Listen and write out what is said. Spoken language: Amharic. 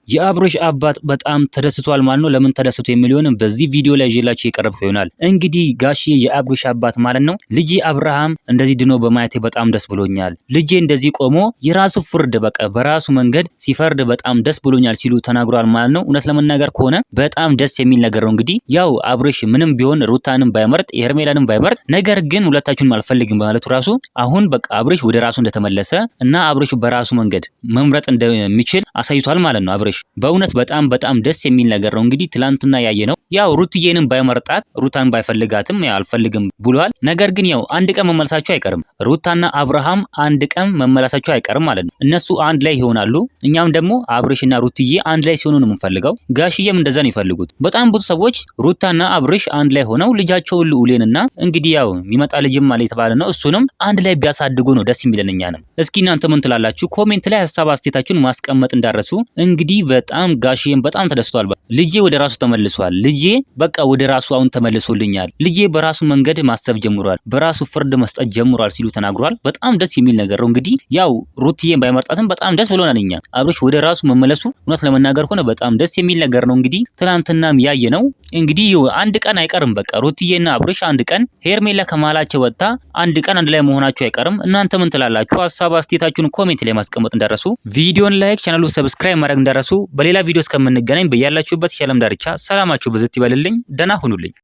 የአብርሽ አባት በጣም ተደስቷል ማለት ነው። ለምን ተደስቶ የሚለውን በዚህ ቪዲዮ ላይ ይዤላችሁ የቀረብኩ ይሆናል። እንግዲህ ጋሽዬ የአብርሽ አባት ማለት ነው ልጄ አብርሃም እንደዚህ ድኖ በማየቴ በጣም ደስ ብሎኛል። ልጄ እንደዚህ ቆሞ የራሱ ፍርድ በቃ በራሱ መንገድ ሲፈርድ በጣም ደስ ብሎኛል ሲሉ ተናግሯል ማለት ነው። እውነት ለመናገር ከሆነ በጣም ደስ የሚል ነገር ነው። እንግዲህ ያው አብርሽ ምንም ቢሆን ሩታንም ባይመርጥ ሄርሜላንም ባይመርጥ ነገር ግን ሁለታችሁንም አልፈልግም በማለቱ ራሱ አሁን በቃ አብርሽ ወደ ራሱ እንደተመለሰ እና አብርሽ በራሱ መንገድ መምረጥ እንደሚችል አሳይቷል ማለት ነው። አብርሽ በእውነት በጣም ደስ የሚል ነገር ነው። እንግዲህ ትላንትና ያየነው ያው ሩትዬንም ባይመርጣት ሩታን ባይፈልጋትም ያው አልፈልግም ብሏል። ነገር ግን ያው አንድ ቀን መመለሳቸው አይቀርም። ሩታና አብርሃም አንድ ቀን መመለሳቸው አይቀርም ማለት ነው። እነሱ አንድ ላይ ይሆናሉ። እኛም ደግሞ አብርሽና ሩትዬ አንድ ላይ ሲሆኑ ነው የምንፈልገው። ጋሽዬም እንደዛ ነው ይፈልጉት። በጣም ብዙ ሰዎች ሩታና አብርሽ አንድ ላይ ሆነው ልጃቸውን ልዑልንና እንግዲህ ያው የሚመጣ ልጅም አለ የተባለ ነው እሱንም አንድ ላይ ቢያሳድጉ ነው ደስ የሚለን እኛንም። እስኪ እናንተ ምን ትላላችሁ? ኮሜንት ላይ ሀሳብ አስተያየታችሁን ማስቀመጥ እንዳረሱ። እንግዲህ በጣም ጋሽዬም በጣም ተደስቷል። ልጄ ወደ ራሱ ተመልሷል። ልጄ በቃ ወደ ራሱ አሁን ተመልሶልኛል። ልጄ በራሱ መንገድ ማሰብ ጀምሯል። በራሱ ፍርድ መስጠት ጀምሯል ሲሉ ተናግሯል። በጣም ደስ የሚል ነገር ነው። እንግዲህ ያው ሩትዬን ባይመርጣትም በጣም ደስ ብሎናል እኛ። አብርሽ ወደ ራሱ መመለሱ እውነት ለመናገር ሆነ በጣም ደስ የሚል ነገር ነው። እንግዲህ ትናንትናም ያየነው እንግዲህ አንድ ቀን አይቀርም በቃ ሩትዬና አብርሽ አንድ ቀን ሄርሜላ ከመሃላቸው ወጣ አንድ ቀን አንድ ላይ መሆናቸው አይቀርም። እናንተ ምን ትላላችሁ? ሀሳብ አስተያየታችሁን ኮሜንት ላይ ማስቀመጥ እንዳረሱ። ቪዲዮን ላይክ ቻናሉን ሰብስክራይብ ማድረግ እንዳረሱ። በሌላ ቪዲዮ እስከምንገናኝ በያላችሁበት የዓለም ዳርቻ ሰላማችሁ ብዝት ይበልልኝ። ደህና ሁኑልኝ።